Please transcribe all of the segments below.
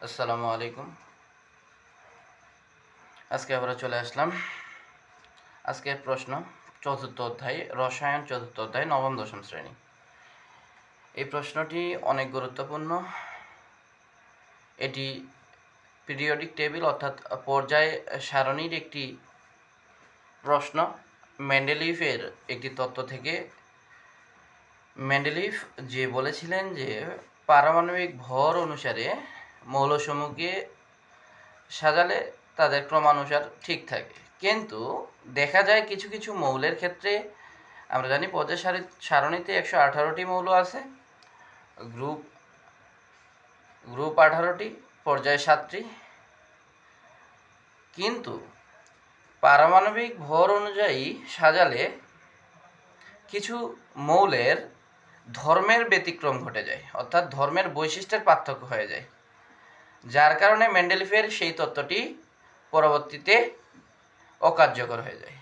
আসসালামু আলাইকুম। আজকে আমরা চলে আসলাম আজকের প্রশ্ন চতুর্থ অধ্যায় রসায়ন, চতুর্থ অধ্যায় নবম দশম শ্রেণী। এই প্রশ্নটি অনেক গুরুত্বপূর্ণ। এটি পিরিয়ডিক টেবিল অর্থাৎ পর্যায় সারণীর একটি প্রশ্ন। মেন্ডেলিফের একটি তত্ত্ব থেকে মেন্ডেলিফ যে বলেছিলেন যে পারমাণবিক ভর অনুসারে মৌলসমূহকে সাজালে তাদের ক্রমানুসার ঠিক থাকে, কিন্তু দেখা যায় কিছু কিছু মৌলের ক্ষেত্রে আমরা জানি পর্যায় সারণীতে 118টি মৌল আছে, গ্রুপ 18টি, পর্যায় 7টি, কিন্তু পারমাণবিক ভর অনুযায়ী সাজালে কিছু মৌলের ধর্মের ব্যতিক্রম ঘটে যায়, অর্থাৎ ধর্মের বৈশিষ্ট্যের পার্থক্য হয়ে যায়, যার কারণে মেন্ডেলিফের সেই তত্ত্বটি পরবর্তীতে অকার্যকর হয়ে যায়।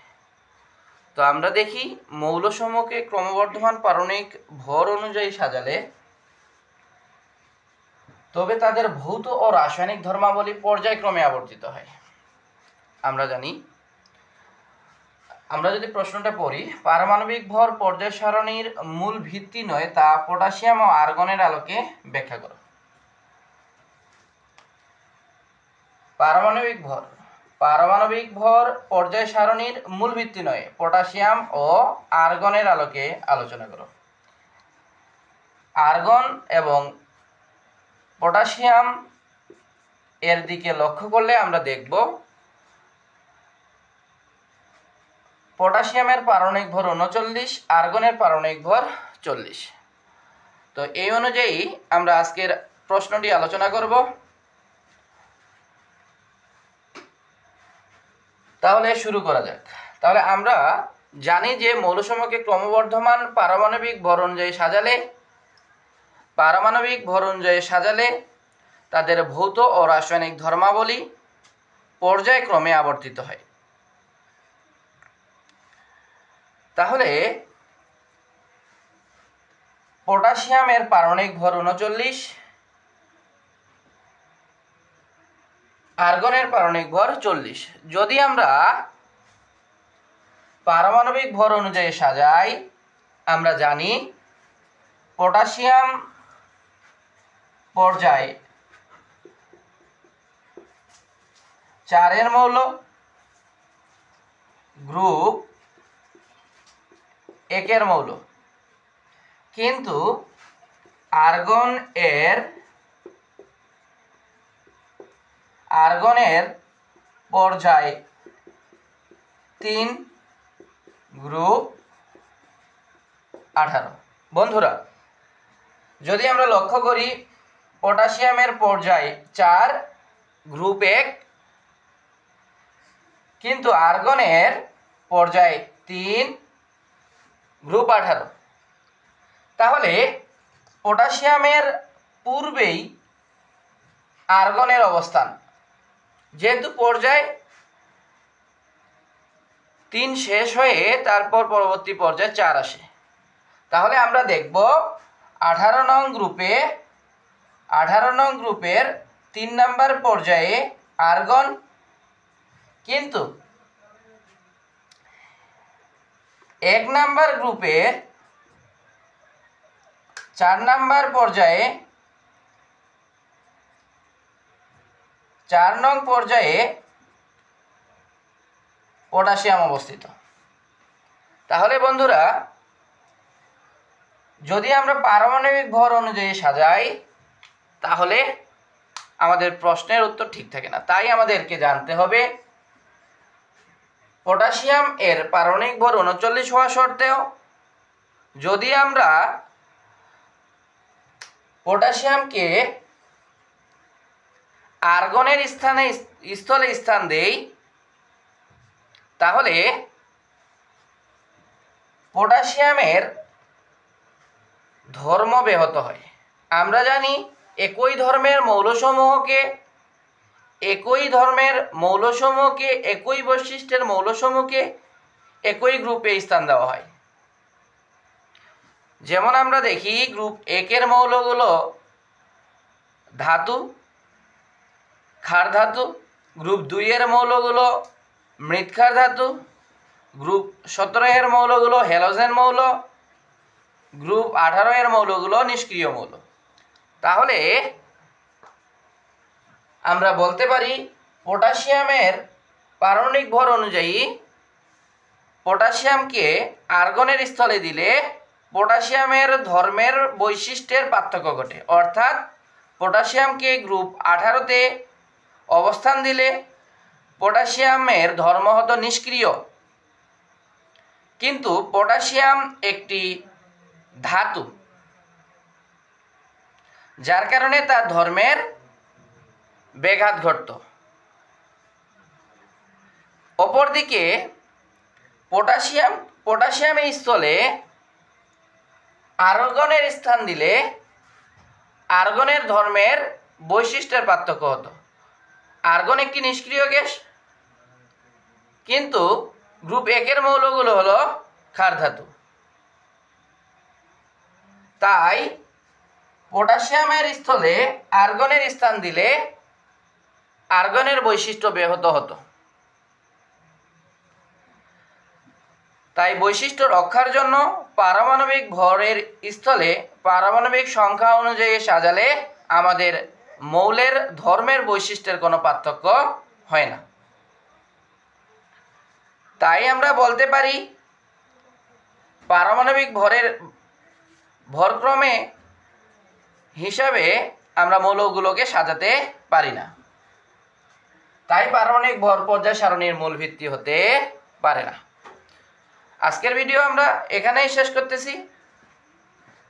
তো আমরা দেখি মৌলসমূহকে ক্রমবর্ধমান পারমাণবিক ভর অনুযায়ী সাজালে তবে তাদের ভৌত ও রাসায়নিক ধর্মাবলী পর্যায়ক্রমে আবর্তিত হয়। আমরা জানি, আমরা যদি প্রশ্নটা পড়ি, পারমাণবিক ভর পর্যায় সারণীর মূল ভিত্তি নয়, তা পটাশিয়াম ও আর্গনের আলোকে ব্যাখ্যা করো। পারমাণবিক ভর পর্যায় সারণীর মূল ভিত্তি নয়, পটাশিয়াম ও আর্গনের আলোকে আলোচনা করো। আর্গন এবং পটাশিয়াম এর দিকে লক্ষ্য করলে আমরা দেখব পটাশিয়ামের পারমাণবিক ভর 39, আর্গনের পারমাণবিক ভর 40। তো এই অনুযায়ী আমরা আজকের প্রশ্নটি আলোচনা করব। তাহলে শুরু করা যাক। তাহলে আমরা জানি যে মৌলসমূহকে ক্রমবর্ধমান পারমাণবিক ভর অনুযায়ী সাজালে তাদের ভৌত ও রাসায়নিক ধর্মাবলী পর্যায়ক্রমে আবর্তিত হয়। তাহলে পটাশিয়ামের পারমাণবিক ভর 39, আর্গনের পারমাণবিক ভর 40। যদি আমরা পারমাণবিক ভর অনুযায়ী সাজাই, আমরা জানি পটাশিয়াম পর্যায় 4 এর মৌল, গ্রুপ 1 এর মৌল, কিন্তু আর্গনের পর্যায় 3, গ্রুপ 18। বন্ধুরা, যদি আমরা লক্ষ্য করি পটাশিয়ামের পর্যায় 4, গ্রুপ 1, কিন্তু আর্গনের পর্যায় 3, গ্রুপ 18। তাহলে পটাশিয়ামের পূর্বেই আর্গনের অবস্থান, যেহেতু পর্যায় 3 শেষ হয়ে তারপর পরবর্তী পর্যায়ে 4 আসে, তাহলে আমরা দেখব 18 নং গ্রুপের 3 নম্বর পর্যায়ে আর্গন, কিন্তু 1 নম্বর গ্রুপের 4 নম্বর পর্যায়ে 4 নং পর্যায়ে পটাশিয়াম অবস্থিত। তাহলে বন্ধুরা, যদি আমরা পারমাণবিক ভর অনুযায়ী সাজাই তাহলে আমাদের প্রশ্নের উত্তর ঠিক থাকে না। তাই আমাদেরকে জানতে হবে পটাশিয়াম এর পারমাণবিক ভর 39 হওয়া সত্ত্বেও যদি আমরা পটাশিয়ামকে আর্গনের স্থলে স্থান দেই, তাহলে পটাশিয়ামের ধর্ম ব্যাহত হয়। আমরা জানি একই ধর্মের মৌলসমূহকে একই বৈশিষ্ট্যের মৌলসমূহকে একই গ্রুপে স্থান দেওয়া হয়। যেমন আমরা দেখি গ্রুপ 1 এর মৌলগুলো ধাতু, ক্ষার ধাতু, গ্রুপ 2 এর মৌলগুলো মৃৎক্ষার ধাতু, গ্রুপ 17 এর মৌলগুলো হ্যালোজেন মৌল, গ্রুপ 18 এর মৌলগুলো নিষ্ক্রিয় মৌল। তাহলে আমরা বলতে পারি পটাশিয়ামের পারমাণবিক ভর অনুযায়ী পটাশিয়ামকে আর্গনের স্থলে দিলে পটাশিয়ামের ধর্মের বৈশিষ্ট্যের পার্থক্য ঘটে। অর্থাৎ পটাশিয়ামকে গ্রুপ 18তে অবস্থান দিলে পটাশিয়ামের ধর্ম হতো নিষ্ক্রিয়, কিন্তু পটাশিয়াম একটি ধাতু, যার কারণে তার ধর্মের ব্যাঘাত ঘটত। অপরদিকে পটাশিয়ামের স্থলে আর্গনের স্থান দিলে আর্গনের ধর্মের বৈশিষ্ট্যের পার্থক্য হতো। আর্গন একটি নিষ্ক্রিয় গ্যাস, কিন্তু গ্রুপ 1 এর মৌলগুলো হলো ক্ষার ধাতু। তাই পটাশিয়ামের স্থলে আর্গনের স্থান দিলে আর্গনের বৈশিষ্ট্য ব্যাহত হতো। তাই বৈশিষ্ট্য রক্ষার জন্য পারমাণবিক ভরের স্থলে পারমাণবিক সংখ্যা অনুযায়ী সাজালে আমাদের মৌলের ধর্মের বৈশিষ্ট্যের কোনো পার্থক্য হয় না। তাই আমরা বলতে পারি পারমাণবিক ভরের ভরক্রমে হিসাবে আমরা মৌলগুলোকে সাজাতে পারি না। তাই পারমাণবিক ভর পর্যায় সারণীর মূল ভিত্তি হতে পারে না। আজকের ভিডিও আমরা এখানেই শেষ করতেছি।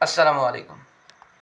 আসসালামু আলাইকুম।